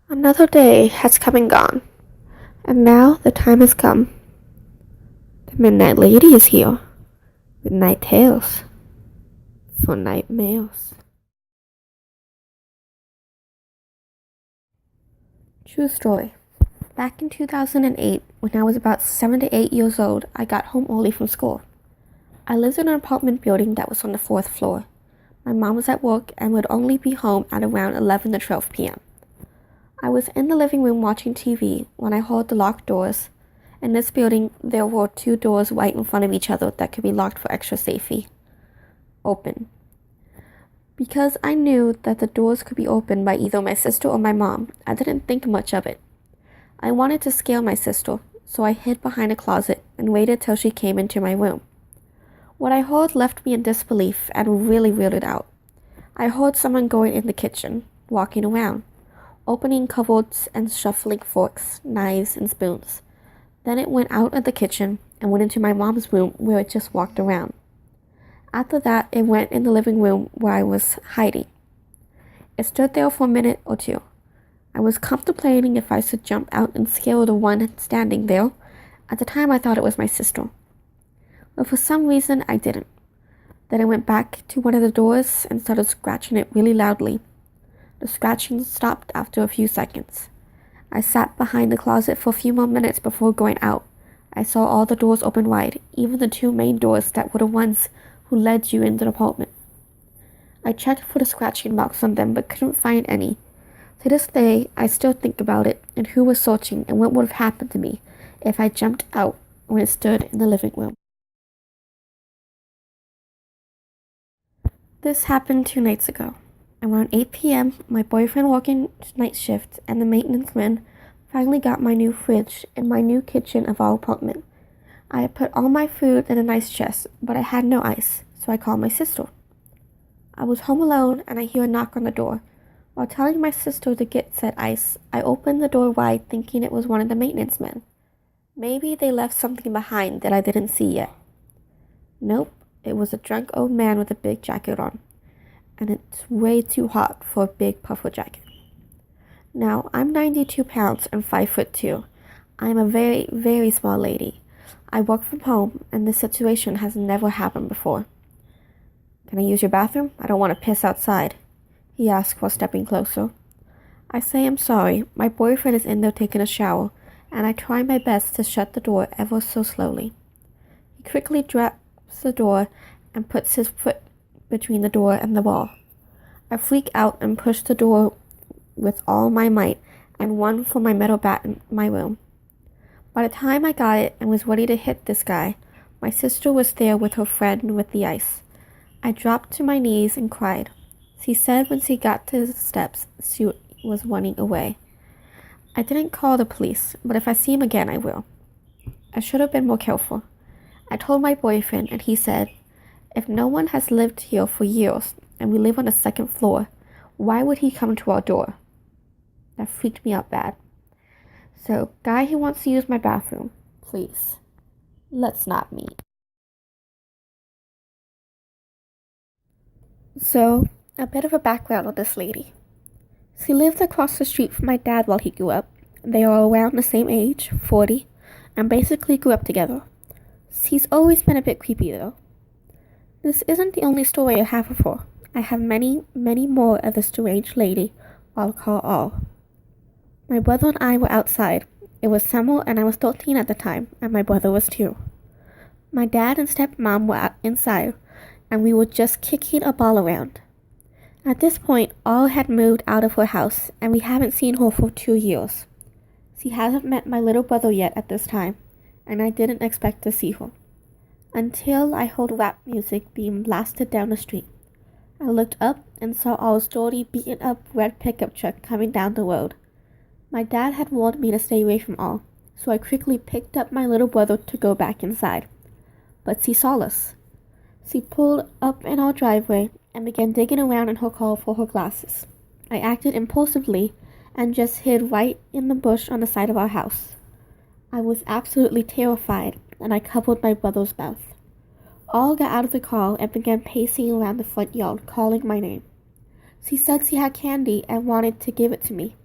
Another day has come and gone, and now the time has come. The Midnight Lady is here, with night tales for night males. True story. Back in 2008, when I was about 7 to 8 years old, I got home early from school. I lived in an apartment building that was on the 4th floor. My mom was at work and would only be home at around 11 to 12 p.m. I was in the living room watching TV when I heard the locked doors. In this building, there were 2 doors right in front of each other that could be locked for extra safety. Open. Because I knew that the doors could be opened by either my sister or my mom, I didn't think much of it. I wanted to scare my sister, so I hid behind a closet and waited till she came into my room. What I heard left me in disbelief and really weirded out. I heard someone going in the kitchen, walking around, opening cupboards and shuffling forks, knives, and spoons. Then it went out of the kitchen and went into my mom's room where it just walked around. After that, it went in the living room where I was hiding. It stood there for a minute or two. I was contemplating if I should jump out and scare the one standing there. At the time, I thought it was my sister. But for some reason, I didn't. Then I went back to one of the doors and started scratching it really loudly. The scratching stopped after a few seconds. I sat behind the closet for a few more minutes before going out. I saw all the doors open wide, even the 2 main doors that were the ones who led you into the apartment. I checked for the scratching marks on them but couldn't find any. To this day, I still think about it and who was searching and what would have happened to me if I jumped out when it stood in the living room. This happened 2 nights ago. Around 8 p.m., my boyfriend working night shift and the maintenance man finally got my new fridge in my new kitchen of our apartment. I had put all my food in a nice chest, but I had no ice, so I called my sister. I was home alone and I hear a knock on the door. While telling my sister to get said ice, I opened the door wide thinking it was one of the maintenance men. Maybe they left something behind that I didn't see yet. Nope, it was a drunk old man with a big jacket on. And it's way too hot for a big puffer jacket. Now, I'm 92 pounds and 5'2". I'm a very, very small lady. I work from home, and this situation has never happened before. Can I use your bathroom? I don't want to piss outside, he asked while stepping closer. I say I'm sorry, my boyfriend is in there taking a shower, and I try my best to shut the door ever so slowly. He quickly drops the door and puts his foot between the door and the wall. I freak out and push the door with all my might and run for my metal bat in my room. By the time I got it and was ready to hit this guy, my sister was there with her friend with the ice. I dropped to my knees and cried. She said when she got to the steps, she was running away. I didn't call the police, but if I see him again, I will. I should have been more careful. I told my boyfriend and he said, if no one has lived here for years and we live on the 2nd floor, why would he come to our door? That freaked me out bad. So, guy who wants to use my bathroom, please, let's not meet. So, a bit of a background on this lady. She lived across the street from my dad while he grew up. They are around the same age, 40, and basically grew up together. She's always been a bit creepy though. This isn't the only story I have of her. I have many, many more of this strange lady I'll call all. My brother and I were outside. It was summer and I was 13 at the time, and my brother was 2. My dad and stepmom were inside, and we were just kicking a ball around. At this point, all had moved out of her house, and we haven't seen her for 2 years. She hasn't met my little brother yet at this time, and I didn't expect to see her. Until I heard rap music being blasted down the street. I looked up and saw our dirty, beaten-up red pickup truck coming down the road. My dad had warned me to stay away from all, so I quickly picked up my little brother to go back inside. But she saw us. She pulled up in our driveway and began digging around in her car for her glasses. I acted impulsively and just hid right in the bush on the side of our house. I was absolutely terrified, and I covered my brother's mouth. All got out of the car and began pacing around the front yard, calling my name. She said she had candy and wanted to give it to me.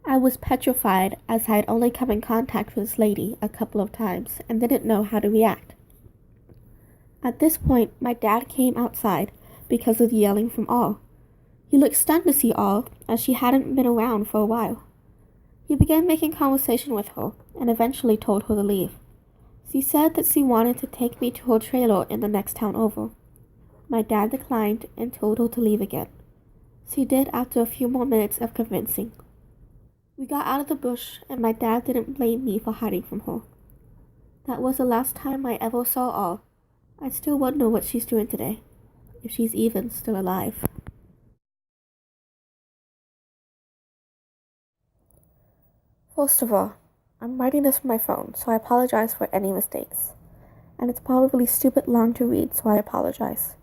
I was petrified as I had only come in contact with this lady a couple of times and didn't know how to react. At this point, my dad came outside because of the yelling from All. He looked stunned to see All, as she hadn't been around for a while. He began making conversation with her and eventually told her to leave. She said that she wanted to take me to her trailer in the next town over. My dad declined and told her to leave again. She did after a few more minutes of convincing. We got out of the bush and my dad didn't blame me for hiding from her. That was the last time I ever saw All. I still wonder what she's doing today, if she's even still alive. First of all, I'm writing this from my phone, so I apologize for any mistakes. And it's probably stupid long to read, so I apologize.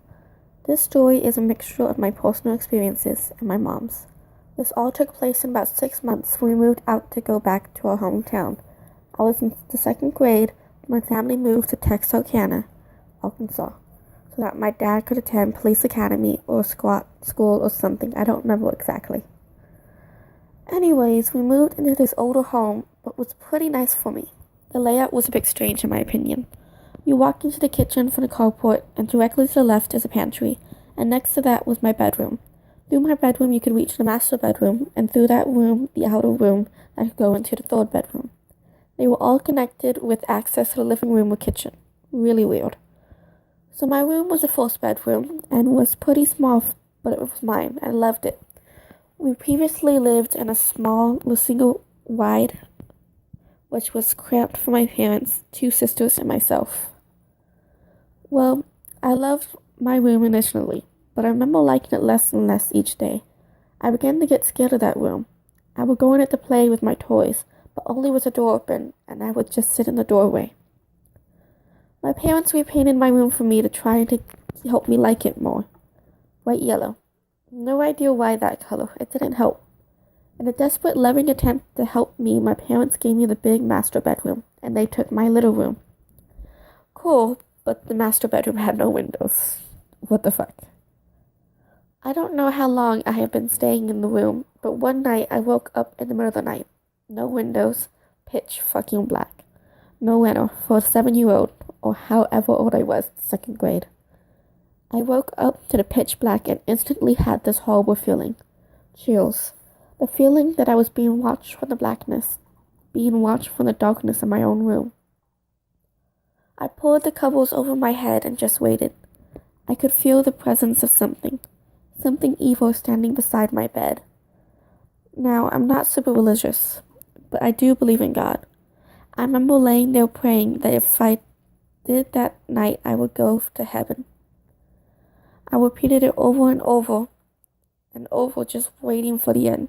This story is a mixture of my personal experiences and my mom's. This all took place in about 6 months when we moved out to go back to our hometown. I was in the 2nd grade when my family moved to Texarkana, Arkansas, so that my dad could attend police academy or squat school or something. I don't remember exactly. Anyways, we moved into this older home, but it was pretty nice for me. The layout was a bit strange in my opinion. You walk into the kitchen from the carport, and directly to the left is a pantry, and next to that was my bedroom. Through my bedroom you could reach the master bedroom, and through that room, the outer room that could go into the 3rd bedroom. They were all connected with access to the living room or kitchen. Really weird. So my room was the 1st bedroom, and was pretty small, but it was mine, and I loved it. We previously lived in a small, single wide, which was cramped for my parents, 2 sisters, and myself. Well, I loved my room initially, but I remember liking it less and less each day. I began to get scared of that room. I would go in it to play with my toys, but only with the door open, and I would just sit in the doorway. My parents repainted my room for me to try to help me like it more. White yellow. No idea why that color. It didn't help. In a desperate, loving attempt to help me, my parents gave me the big master bedroom, and they took my little room. Cool, but the master bedroom had no windows. What the fuck? I don't know how long I have been staying in the room, but one night I woke up in the middle of the night. No windows, pitch fucking black. No window for a 7-year-old, or however old I was, 2nd grade. I woke up to the pitch black and instantly had this horrible feeling. Chills. The feeling that I was being watched from the blackness, being watched from the darkness of my own room. I pulled the covers over my head and just waited. I could feel the presence of something evil standing beside my bed. Now, I'm not super religious, but I do believe in God. I remember laying there praying that if I did that night, I would go to heaven. I repeated it over and over, just waiting for the end.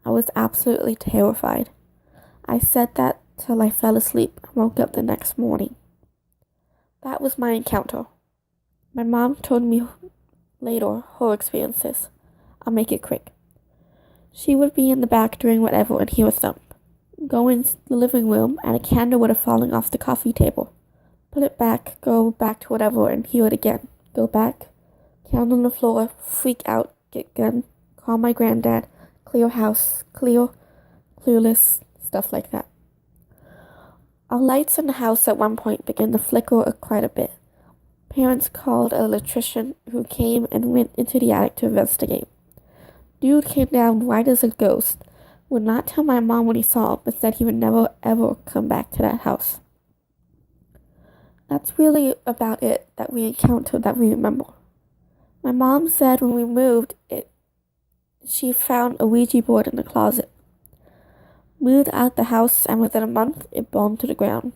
I was absolutely terrified. I said that till I fell asleep and woke up the next morning. That was my encounter. My mom told me later her experiences. I'll make it quick. She would be in the back doing whatever and hear a thump. Go into the living room and a candle would have fallen off the coffee table. Put it back, go back to whatever and hear it again. Go back, candle on the floor, freak out, get gun, call my granddad, clear house, clueless, stuff like that. Our lights in the house at one point began to flicker quite a bit. Parents called an electrician who came and went into the attic to investigate. Dude came down white as a ghost, would not tell my mom what he saw, but said he would never ever come back to that house. That's really about it that we encountered that we remember. My mom said when we moved, she found a Ouija board in the closet. Moved out the house, and within a month, it burned to the ground.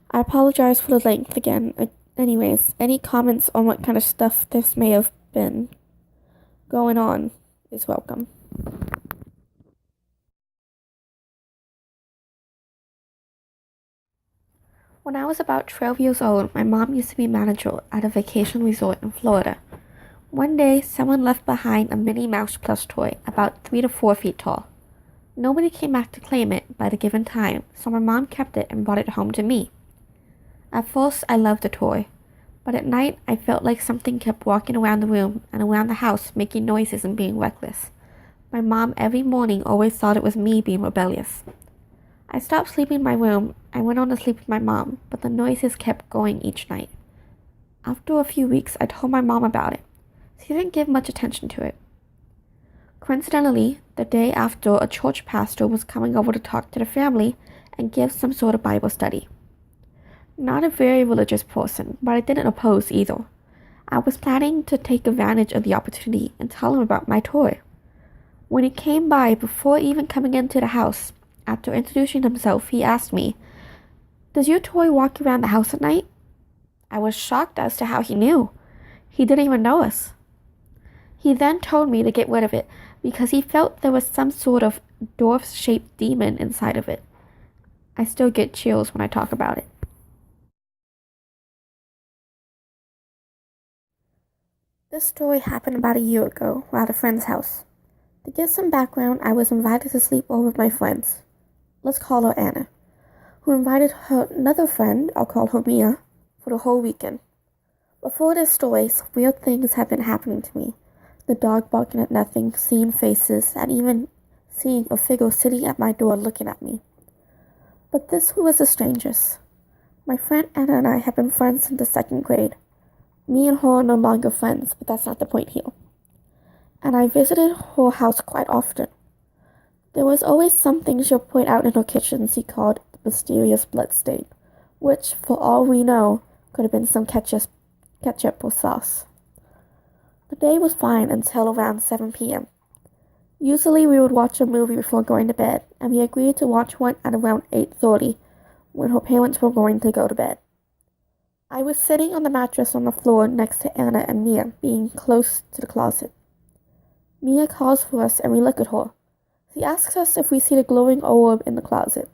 I apologize for the length again. Anyways, any comments on what kind of stuff this may have been going on is welcome. When I was about 12 years old, my mom used to be manager at a vacation resort in Florida. One day, someone left behind a Minnie Mouse plush toy about 3 to 4 feet tall. Nobody came back to claim it by the given time, so my mom kept it and brought it home to me. At first, I loved the toy, but at night, I felt like something kept walking around the room and around the house, making noises and being reckless. My mom every morning always thought it was me being rebellious. I stopped sleeping in my room and went on to sleep with my mom, but the noises kept going each night. After a few weeks, I told my mom about it. She didn't give much attention to it. Coincidentally, the day after, a church pastor was coming over to talk to the family and give some sort of Bible study. Not a very religious person, but I didn't oppose either. I was planning to take advantage of the opportunity and tell him about my toy. When he came by, before even coming into the house, after introducing himself, he asked me, "Does your toy walk around the house at night?" I was shocked as to how he knew. He didn't even know us. He then told me to get rid of it because he felt there was some sort of dwarf-shaped demon inside of it. I still get chills when I talk about it. This story happened about a year ago while at a friend's house. To give some background, I was invited to sleep over with my friends. Let's call her Anna, who invited her another friend, I'll call her Mia, for the whole weekend. Before this story, some weird things have been happening to me. The dog barking at nothing, seeing faces, and even seeing a figure sitting at my door looking at me. But this was the strangest. My friend Anna and I have been friends since the second grade. Me and her are no longer friends, but that's not the point here. And I visited her house quite often. There was always something she'll point out in her kitchen she called the mysterious bloodstain, which, for all we know, could have been some ketchup or sauce. The day was fine until around 7 p.m. Usually we would watch a movie before going to bed, and we agreed to watch one at around 8:30 when her parents were going to go to bed. I was sitting on the mattress on the floor next to Anna and Mia, being close to the closet. Mia calls for us and we look at her. She asks us if we see the glowing orb in the closet.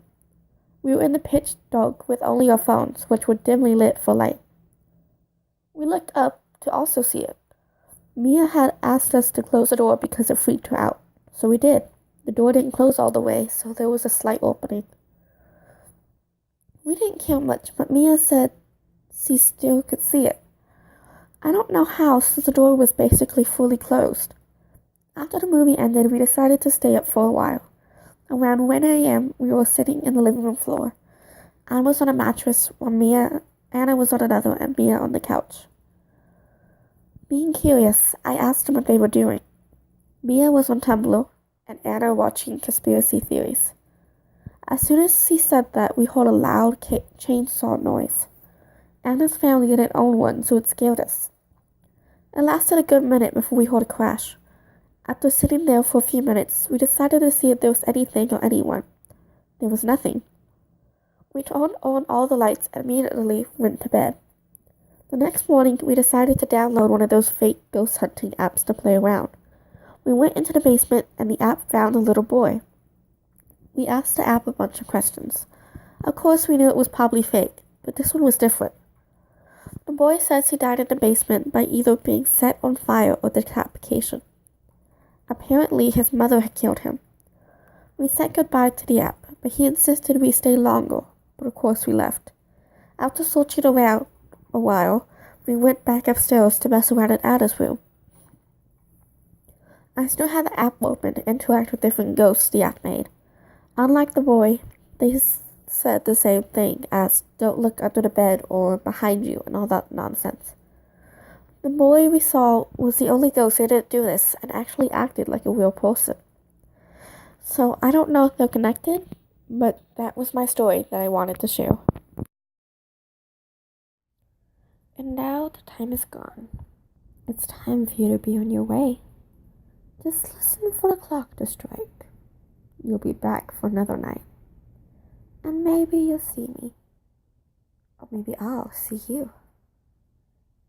We were in the pitch dark with only our phones, which were dimly lit for light. We looked up to also see it. Mia had asked us to close the door because it freaked her out, so we did. The door didn't close all the way, so there was a slight opening. We didn't care much, but Mia said she still could see it. I don't know how, since the door was basically fully closed. After the movie ended, we decided to stay up for a while. Around 1 a.m., we were sitting in the living room floor. I was on a mattress while Anna was on another, and Mia on the couch. Being curious, I asked them what they were doing. Mia was on Tumblr, and Anna watching conspiracy theories. As soon as she said that, we heard a loud chainsaw noise. Anna's family didn't own one, so it scared us. It lasted a good minute before we heard a crash. After sitting there for a few minutes, we decided to see if there was anything or anyone. There was nothing. We turned on all the lights and immediately went to bed. The next morning, we decided to download one of those fake ghost hunting apps to play around. We went into the basement and the app found a little boy. We asked the app a bunch of questions. Of course, we knew it was probably fake, but this one was different. The boy says he died in the basement by either being set on fire or decapitation. Apparently, his mother had killed him. We said goodbye to the app, but he insisted we stay longer, but of course we left. After searching around a while, we went back upstairs to mess around in Anna's room. I still had the app open to interact with different ghosts the app made. Unlike the boy, they said the same thing as don't look under the bed or behind you and all that nonsense. The boy we saw was the only ghost who didn't do this and actually acted like a real person. So I don't know if they're connected, but that was my story that I wanted to share. And now the time is gone. It's time for you to be on your way. Just listen for the clock to strike. You'll be back for another night. And maybe you'll see me. Or maybe I'll see you.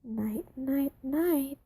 Night, night, night.